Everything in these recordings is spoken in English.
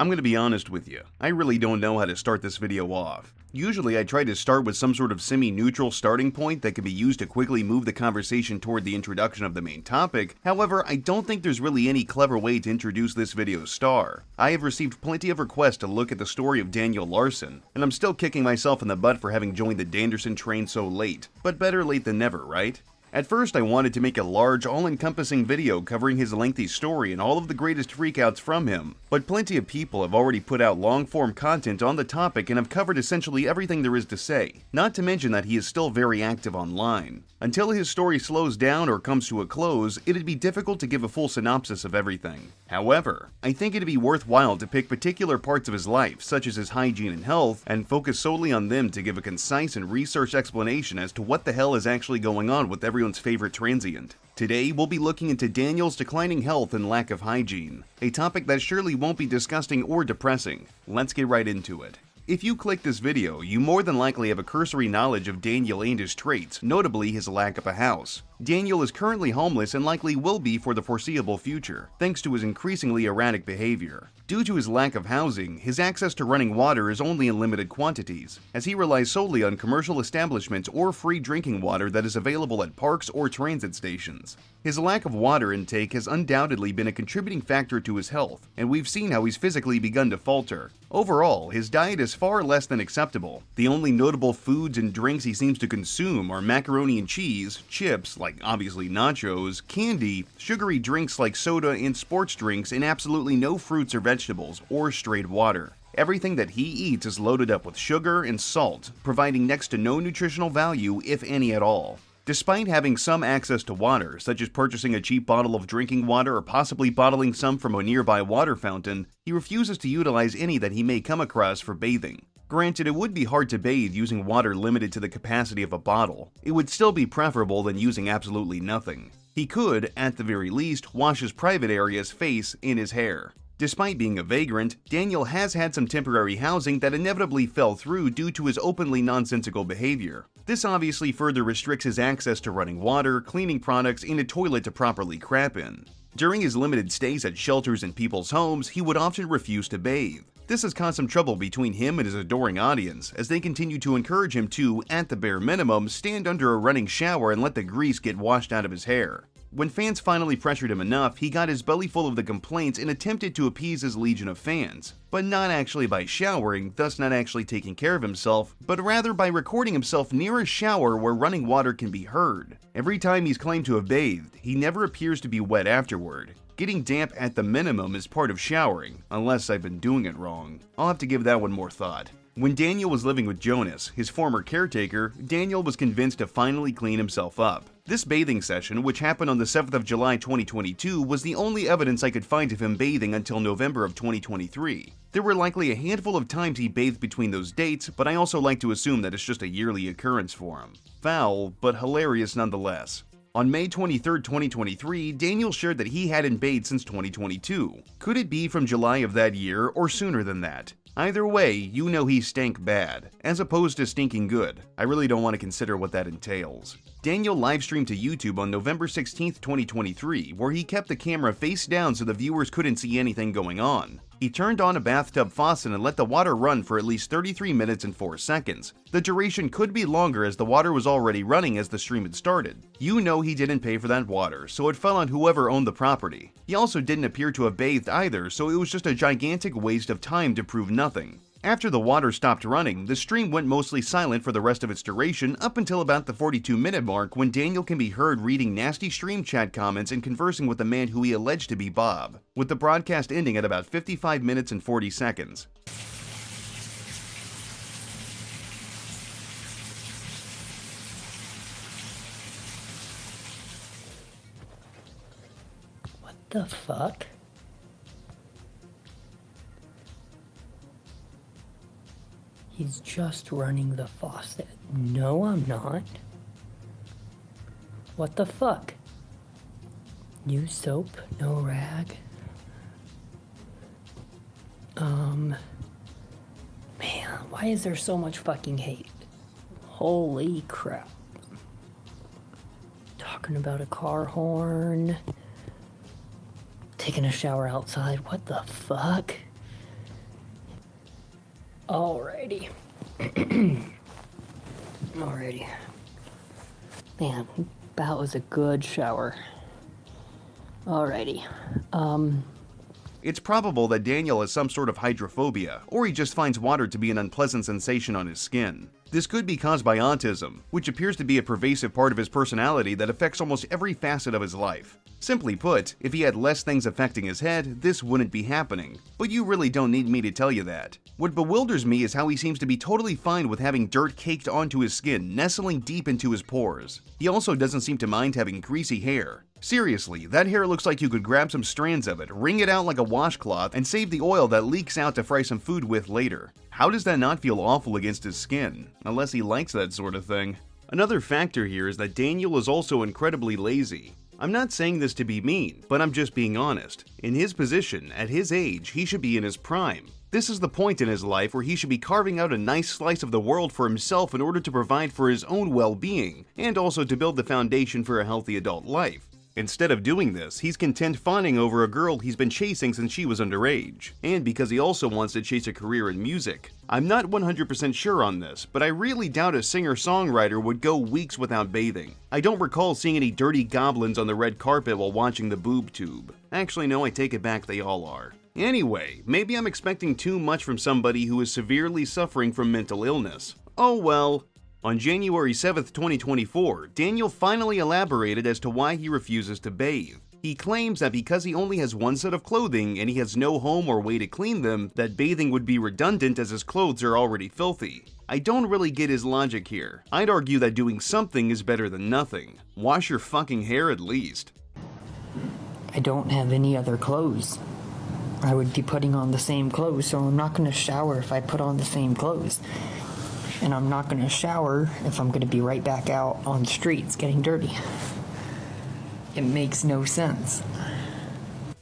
I'm gonna be honest with you, I really don't know how to start this video off. Usually I try to start with some sort of semi-neutral starting point that can be used to quickly move the conversation toward the introduction of the main topic. However, I don't think there's really any clever way to introduce this video's star. I have received plenty of requests to look at the story of Daniel Larson, and I'm still kicking myself in the butt for having joined the Danderson train so late. But better late than never, right? At first, I wanted to make a large, all-encompassing video covering his lengthy story and all of the greatest freakouts from him, but plenty of people have already put out long-form content on the topic and have covered essentially everything there is to say, not to mention that he is still very active online. Until his story slows down or comes to a close, it'd be difficult to give a full synopsis of everything. However, I think it'd be worthwhile to pick particular parts of his life, such as his hygiene and health, and focus solely on them to give a concise and researched explanation as to what the hell is actually going on with everyone's favorite transient. Today, we'll be looking into Daniel's declining health and lack of hygiene, a topic that surely won't be disgusting or depressing. Let's get right into it. If you click this video, you more than likely have a cursory knowledge of Daniel and his traits, notably his lack of a house. Daniel is currently homeless and likely will be for the foreseeable future, thanks to his increasingly erratic behavior. Due to his lack of housing, his access to running water is only in limited quantities, as he relies solely on commercial establishments or free drinking water that is available at parks or transit stations. His lack of water intake has undoubtedly been a contributing factor to his health, and we've seen how he's physically begun to falter. Overall, his diet is far less than acceptable. The only notable foods and drinks he seems to consume are macaroni and cheese, chips, like obviously nachos, candy, sugary drinks like soda and sports drinks, and absolutely no fruits or vegetables, or straight water. Everything that he eats is loaded up with sugar and salt, providing next to no nutritional value, if any at all. Despite having some access to water, such as purchasing a cheap bottle of drinking water or possibly bottling some from a nearby water fountain, he refuses to utilize any that he may come across for bathing. Granted, it would be hard to bathe using water limited to the capacity of a bottle. It would still be preferable than using absolutely nothing. He could, at the very least, wash his private areas, face, and his hair. Despite being a vagrant, Daniel has had some temporary housing that inevitably fell through due to his openly nonsensical behavior. This obviously further restricts his access to running water, cleaning products, and a toilet to properly crap in. During his limited stays at shelters and people's homes, he would often refuse to bathe. This has caused some trouble between him and his adoring audience, as they continue to encourage him to, at the bare minimum, stand under a running shower and let the grease get washed out of his hair. When fans finally pressured him enough, he got his belly full of the complaints and attempted to appease his legion of fans, but not actually by showering, thus not actually taking care of himself, but rather by recording himself near a shower where running water can be heard. Every time he's claimed to have bathed, he never appears to be wet afterward. Getting damp at the minimum is part of showering, unless I've been doing it wrong. I'll have to give that one more thought. When Daniel was living with Jonas, his former caretaker, Daniel was convinced to finally clean himself up. This bathing session, which happened on the 7th of July 2022, was the only evidence I could find of him bathing until November of 2023. There were likely a handful of times he bathed between those dates, but I also like to assume that it's just a yearly occurrence for him. Foul, but hilarious nonetheless. On May 23, 2023, Daniel shared that he hadn't bathed since 2022. Could it be from July of that year, or sooner than that? Either way, you know he stank bad, as opposed to stinking good. I really don't want to consider what that entails. Daniel livestreamed to YouTube on November 16, 2023, where he kept the camera face down so the viewers couldn't see anything going on. He turned on a bathtub faucet and let the water run for at least 33 minutes and 4 seconds. The duration could be longer as the water was already running as the stream had started. You know he didn't pay for that water, so it fell on whoever owned the property. He also didn't appear to have bathed either, so it was just a gigantic waste of time to prove nothing. After the water stopped running, the stream went mostly silent for the rest of its duration up until about the 42-minute mark, when Daniel can be heard reading nasty stream chat comments and conversing with the man who he alleged to be Bob, with the broadcast ending at about 55 minutes and 40 seconds. What the fuck? He's just running the faucet. No, I'm not. What the fuck? New soap, no rag. Man, why is there so much fucking hate? Holy crap. Talking about a car horn. Taking a shower outside, what the fuck? Alrighty. Alrighty. Man, that was a good shower. Alrighty. It's probable that Daniel has some sort of hydrophobia, or he just finds water to be an unpleasant sensation on his skin. This could be caused by autism, which appears to be a pervasive part of his personality that affects almost every facet of his life. Simply put, if he had less things affecting his head, this wouldn't be happening. But you really don't need me to tell you that. What bewilders me is how he seems to be totally fine with having dirt caked onto his skin, nestling deep into his pores. He also doesn't seem to mind having greasy hair. Seriously, that hair looks like you could grab some strands of it, wring it out like a washcloth, and save the oil that leaks out to fry some food with later. How does that not feel awful against his skin? Unless he likes that sort of thing. Another factor here is that Daniel is also incredibly lazy. I'm not saying this to be mean, but I'm just being honest. In his position, at his age, he should be in his prime. This is the point in his life where he should be carving out a nice slice of the world for himself in order to provide for his own well-being, and also to build the foundation for a healthy adult life. Instead of doing this, he's content fawning over a girl he's been chasing since she was underage, and because he also wants to chase a career in music. I'm not 100% sure on this, but I really doubt a singer-songwriter would go weeks without bathing. I don't recall seeing any dirty goblins on the red carpet while watching the boob tube. Actually, no, I take it back, they all are. Anyway, maybe I'm expecting too much from somebody who is severely suffering from mental illness. Oh well. On January 7th, 2024, Daniel finally elaborated as to why he refuses to bathe. He claims that because he only has one set of clothing and he has no home or way to clean them, that bathing would be redundant as his clothes are already filthy. I don't really get his logic here. I'd argue that doing something is better than nothing. Wash your fucking hair at least. I don't have any other clothes. I would be putting on the same clothes, so I'm not going to shower if I put on the same clothes. And I'm not going to shower if I'm going to be right back out on the streets getting dirty. It makes no sense.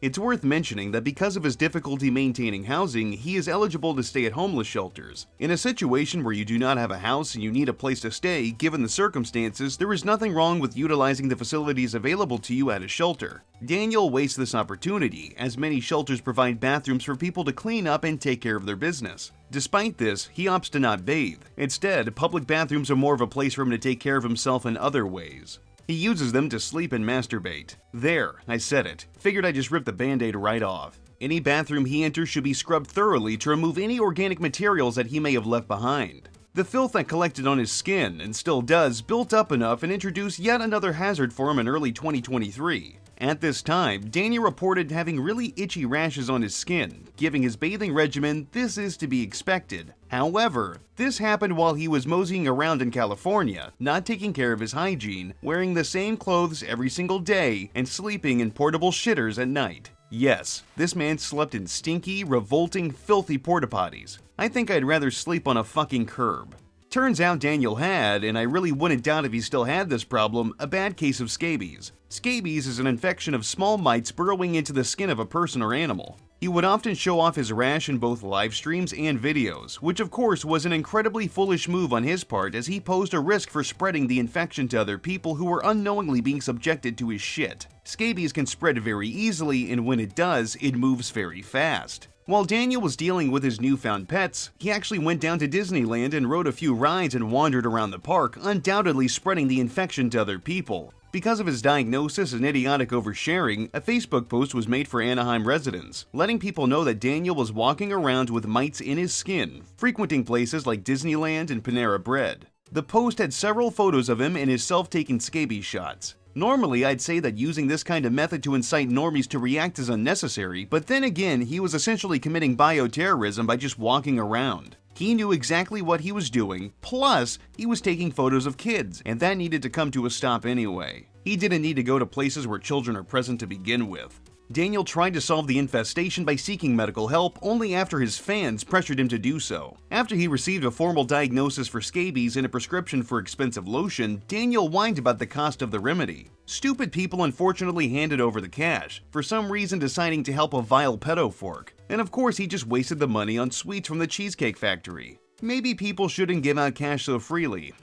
It's worth mentioning that because of his difficulty maintaining housing, he is eligible to stay at homeless shelters. In a situation where you do not have a house and you need a place to stay, given the circumstances, there is nothing wrong with utilizing the facilities available to you at a shelter. Daniel wastes this opportunity, as many shelters provide bathrooms for people to clean up and take care of their business. Despite this, he opts to not bathe. Instead, public bathrooms are more of a place for him to take care of himself in other ways. He uses them to sleep and masturbate. There, I said it. Figured I just ripped the band-aid right off. Any bathroom he enters should be scrubbed thoroughly to remove any organic materials that he may have left behind. The filth that collected on his skin, and still does, built up enough and introduced yet another hazard for him in early 2023. At this time, Daniel reported having really itchy rashes on his skin, giving his bathing regimen this is to be expected. However, this happened while he was moseying around in California, not taking care of his hygiene, wearing the same clothes every single day, and sleeping in portable shitters at night. Yes, this man slept in stinky, revolting, filthy porta potties. I think I'd rather sleep on a fucking curb. Turns out Daniel had, and I really wouldn't doubt if he still had this problem, a bad case of scabies. Scabies is an infection of small mites burrowing into the skin of a person or animal. He would often show off his rash in both live streams and videos, which of course was an incredibly foolish move on his part as he posed a risk for spreading the infection to other people who were unknowingly being subjected to his shit. Scabies can spread very easily, and when it does, it moves very fast. While Daniel was dealing with his newfound pets, he actually went down to Disneyland and rode a few rides and wandered around the park, undoubtedly spreading the infection to other people. Because of his diagnosis and idiotic oversharing, a Facebook post was made for Anaheim residents, letting people know that Daniel was walking around with mites in his skin, frequenting places like Disneyland and Panera Bread. The post had several photos of him in his self-taken scabies shots. Normally, I'd say that using this kind of method to incite normies to react is unnecessary, but then again, he was essentially committing bioterrorism by just walking around. He knew exactly what he was doing, plus he was taking photos of kids, and that needed to come to a stop anyway. He didn't need to go to places where children are present to begin with. Daniel tried to solve the infestation by seeking medical help only after his fans pressured him to do so. After he received a formal diagnosis for scabies and a prescription for expensive lotion, Daniel whined about the cost of the remedy. Stupid people unfortunately handed over the cash, for some reason deciding to help a vile pedo fork. And of course he just wasted the money on sweets from the Cheesecake Factory. Maybe people shouldn't give out cash so freely,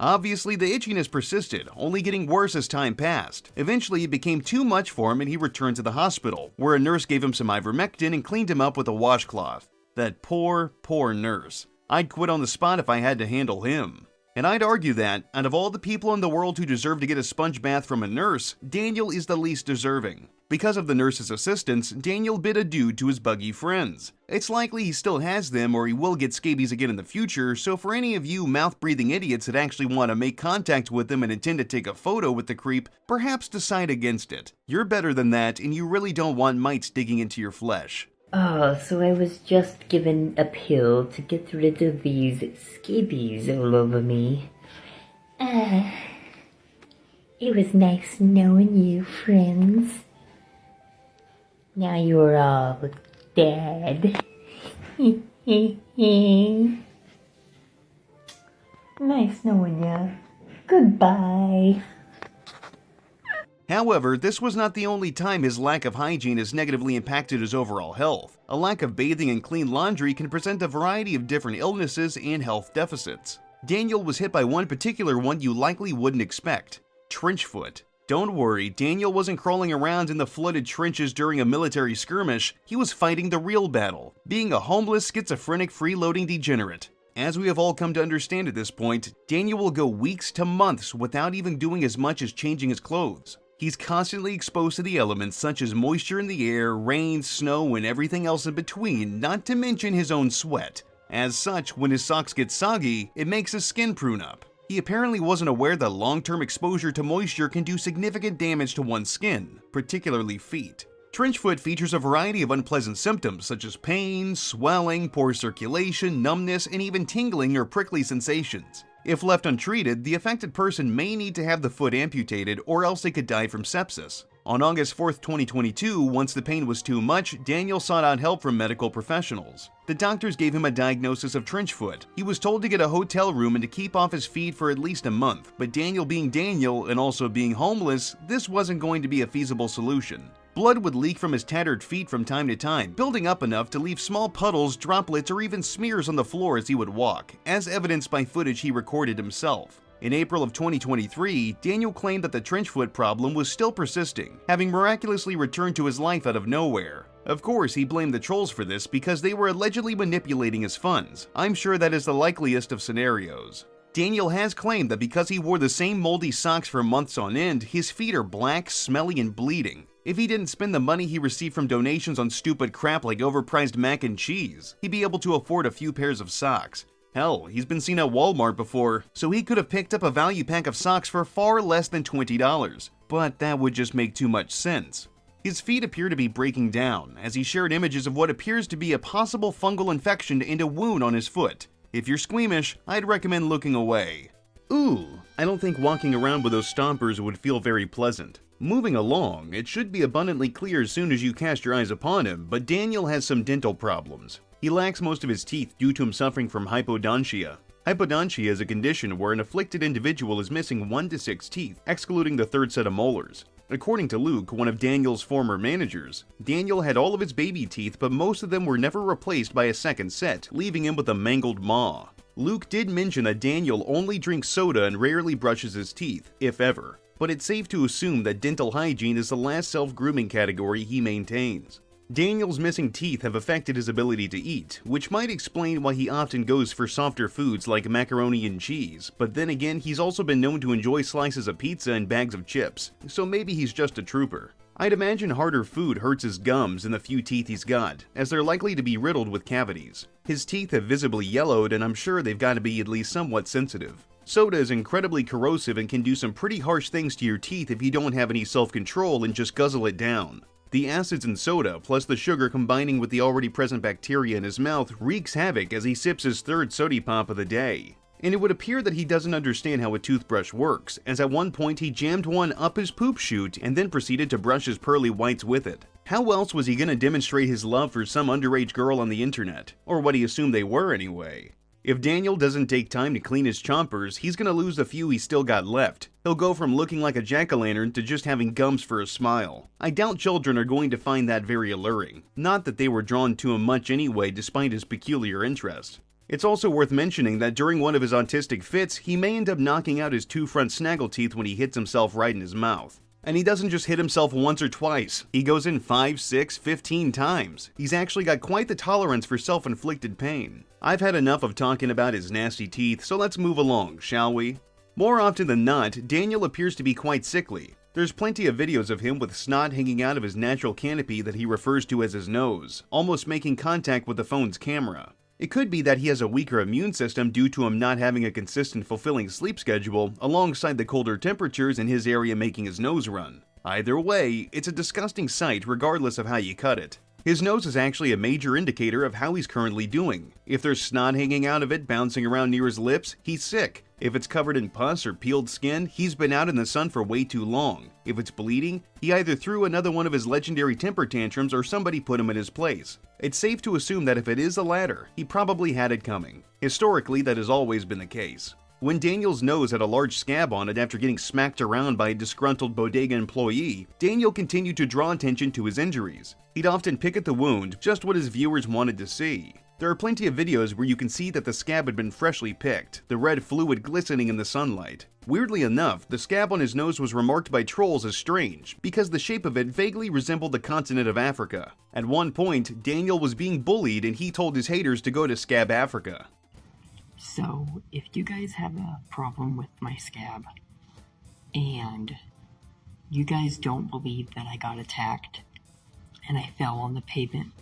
Obviously, the itchiness persisted, only getting worse as time passed. Eventually, it became too much for him and he returned to the hospital, where a nurse gave him some ivermectin and cleaned him up with a washcloth. That poor, poor nurse. I'd quit on the spot if I had to handle him. And I'd argue that, out of all the people in the world who deserve to get a sponge bath from a nurse, Daniel is the least deserving. Because of the nurse's assistance, Daniel bid adieu to his buggy friends. It's likely he still has them or he will get scabies again in the future, so for any of you mouth-breathing idiots that actually want to make contact with them and intend to take a photo with the creep, perhaps decide against it. You're better than that, and you really don't want mites digging into your flesh. Oh, so I was just given a pill to get rid of these scabies all over me. It was nice knowing you, friends. Now you're all dead. Nice knowing ya. Goodbye. However, this was not the only time his lack of hygiene has negatively impacted his overall health. A lack of bathing and clean laundry can present a variety of different illnesses and health deficits. Daniel was hit by one particular one you likely wouldn't expect: trench foot. Don't worry, Daniel wasn't crawling around in the flooded trenches during a military skirmish, he was fighting the real battle, being a homeless, schizophrenic, freeloading degenerate. As we have all come to understand at this point, Daniel will go weeks to months without even doing as much as changing his clothes. He's constantly exposed to the elements such as moisture in the air, rain, snow, and everything else in between, not to mention his own sweat. As such, when his socks get soggy, it makes his skin prune up. He apparently wasn't aware that long-term exposure to moisture can do significant damage to one's skin, particularly feet. Trench foot features a variety of unpleasant symptoms such as pain, swelling, poor circulation, numbness, and even tingling or prickly sensations. If left untreated, the affected person may need to have the foot amputated or else they could die from sepsis. On August 4, 2022, once the pain was too much, Daniel sought out help from medical professionals. The doctors gave him a diagnosis of trench foot. He was told to get a hotel room and to keep off his feet for at least a month, but Daniel being Daniel and also being homeless, this wasn't going to be a feasible solution. Blood would leak from his tattered feet from time to time, building up enough to leave small puddles, droplets, or even smears on the floor as he would walk, as evidenced by footage he recorded himself. In April of 2023, Daniel claimed that the trench foot problem was still persisting, having miraculously returned to his life out of nowhere. Of course, he blamed the trolls for this because they were allegedly manipulating his funds. I'm sure that is the likeliest of scenarios. Daniel has claimed that because he wore the same moldy socks for months on end, his feet are black, smelly, and bleeding. If he didn't spend the money he received from donations on stupid crap like overpriced mac and cheese, he'd be able to afford a few pairs of socks. Hell, he's been seen at Walmart before, so he could have picked up a value pack of socks for far less than $20. But that would just make too much sense. His feet appear to be breaking down, as he shared images of what appears to be a possible fungal infection and a wound on his foot. If you're squeamish, I'd recommend looking away. Ooh, I don't think walking around with those stompers would feel very pleasant. Moving along, it should be abundantly clear as soon as you cast your eyes upon him, but Daniel has some dental problems. He lacks most of his teeth due to him suffering from hypodontia. Hypodontia is a condition where an afflicted individual is missing 1 to 6 teeth, excluding the third set of molars. According to Luke, one of Daniel's former managers, Daniel had all of his baby teeth, but most of them were never replaced by a second set, leaving him with a mangled maw. Luke did mention that Daniel only drinks soda and rarely brushes his teeth, if ever. But it's safe to assume that dental hygiene is the last self-grooming category he maintains. Daniel's missing teeth have affected his ability to eat, which might explain why he often goes for softer foods like macaroni and cheese, but then again he's also been known to enjoy slices of pizza and bags of chips, so maybe he's just a trooper. I'd imagine harder food hurts his gums and the few teeth he's got, as they're likely to be riddled with cavities. His teeth have visibly yellowed and I'm sure they've got to be at least somewhat sensitive. Soda is incredibly corrosive and can do some pretty harsh things to your teeth if you don't have any self-control and just guzzle it down. The acids in soda, plus the sugar combining with the already present bacteria in his mouth, wreaks havoc as he sips his third sody pop of the day. And it would appear that he doesn't understand how a toothbrush works, as at one point he jammed one up his poop chute and then proceeded to brush his pearly whites with it. How else was he gonna demonstrate his love for some underage girl on the internet? Or what he assumed they were anyway. If Daniel doesn't take time to clean his chompers, he's gonna lose the few he's still got left. He'll go from looking like a jack-o'-lantern to just having gums for a smile. I doubt children are going to find that very alluring. Not that they were drawn to him much anyway despite his peculiar interest. It's also worth mentioning that during one of his autistic fits, he may end up knocking out his 2 front snaggle teeth when he hits himself right in his mouth. And he doesn't just hit himself once or twice, he goes in 5, 6, 15 times. He's actually got quite the tolerance for self-inflicted pain. I've had enough of talking about his nasty teeth, so let's move along, shall we? More often than not, Daniel appears to be quite sickly. There's plenty of videos of him with snot hanging out of his natural canopy that he refers to as his nose, almost making contact with the phone's camera. It could be that he has a weaker immune system due to him not having a consistent fulfilling sleep schedule, alongside the colder temperatures in his area making his nose run. Either way, it's a disgusting sight regardless of how you cut it. His nose is actually a major indicator of how he's currently doing. If there's snot hanging out of it bouncing around near his lips, he's sick. If it's covered in pus or peeled skin, he's been out in the sun for way too long. If it's bleeding, he either threw another one of his legendary temper tantrums or somebody put him in his place. It's safe to assume that if it is the latter, he probably had it coming. Historically, that has always been the case. When Daniel's nose had a large scab on it after getting smacked around by a disgruntled bodega employee, Daniel continued to draw attention to his injuries. He'd often pick at the wound, just what his viewers wanted to see. There are plenty of videos where you can see that the scab had been freshly picked, the red fluid glistening in the sunlight. Weirdly enough, the scab on his nose was remarked by trolls as strange, because the shape of it vaguely resembled the continent of Africa. At one point, Daniel was being bullied and he told his haters to go to Scab Africa. So, if you guys have a problem with my scab, and you guys don't believe that I got attacked, and I fell on the pavement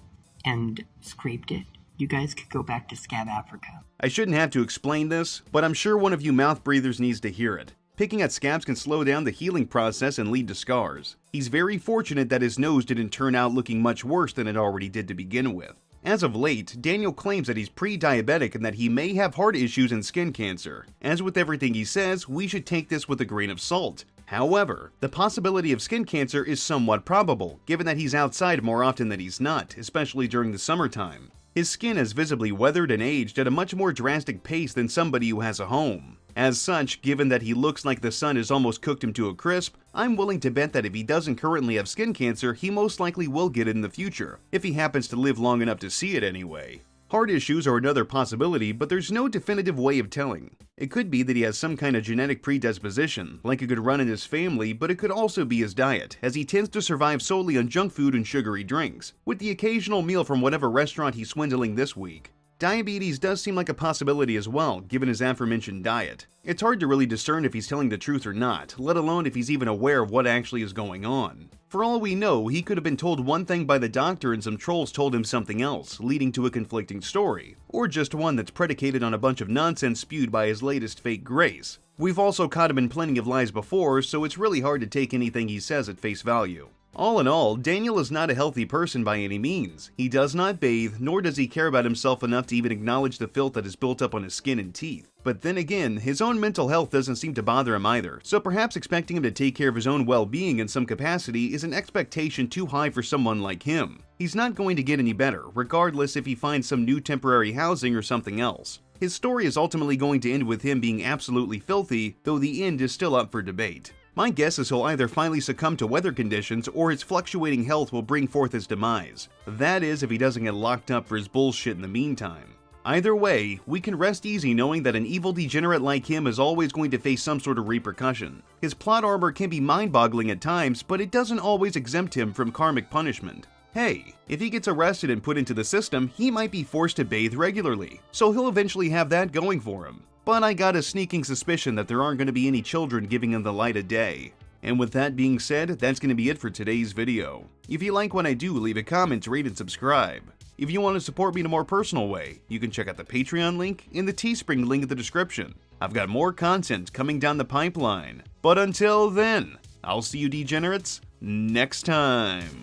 and scraped it, you guys could go back to Scab Africa. I shouldn't have to explain this, but I'm sure one of you mouth breathers needs to hear it. Picking at scabs can slow down the healing process and lead to scars. He's very fortunate that his nose didn't turn out looking much worse than it already did to begin with. As of late, Daniel claims that he's pre-diabetic and that he may have heart issues and skin cancer. As with everything he says, we should take this with a grain of salt. However, the possibility of skin cancer is somewhat probable, given that he's outside more often than he's not, especially during the summertime. His skin has visibly weathered and aged at a much more drastic pace than somebody who has a home. As such, given that he looks like the sun has almost cooked him to a crisp, I'm willing to bet that if he doesn't currently have skin cancer, he most likely will get it in the future, if he happens to live long enough to see it anyway. Heart issues are another possibility, but there's no definitive way of telling. It could be that he has some kind of genetic predisposition, like it could run in his family, but it could also be his diet, as he tends to survive solely on junk food and sugary drinks, with the occasional meal from whatever restaurant he's swindling this week. Diabetes does seem like a possibility as well, given his aforementioned diet. It's hard to really discern if he's telling the truth or not, let alone if he's even aware of what actually is going on. For all we know, he could have been told one thing by the doctor and some trolls told him something else, leading to a conflicting story, or just one that's predicated on a bunch of nonsense spewed by his latest fake grace. We've also caught him in plenty of lies before, so it's really hard to take anything he says at face value. All in all, Daniel is not a healthy person by any means. He does not bathe, nor does he care about himself enough to even acknowledge the filth that is built up on his skin and teeth. But then again, his own mental health doesn't seem to bother him either, so perhaps expecting him to take care of his own well-being in some capacity is an expectation too high for someone like him. He's not going to get any better, regardless if he finds some new temporary housing or something else. His story is ultimately going to end with him being absolutely filthy, though the end is still up for debate. My guess is he'll either finally succumb to weather conditions or his fluctuating health will bring forth his demise. That is, if he doesn't get locked up for his bullshit in the meantime. Either way, we can rest easy knowing that an evil degenerate like him is always going to face some sort of repercussion. His plot armor can be mind-boggling at times, but it doesn't always exempt him from karmic punishment. Hey, if he gets arrested and put into the system, he might be forced to bathe regularly, so he'll eventually have that going for him. But I got a sneaking suspicion that there aren't going to be any children giving him the light of day. And with that being said, that's going to be it for today's video. If you like what I do, leave a comment, rate, and subscribe. If you want to support me in a more personal way, you can check out the Patreon link and the Teespring link in the description. I've got more content coming down the pipeline. But until then, I'll see you degenerates next time.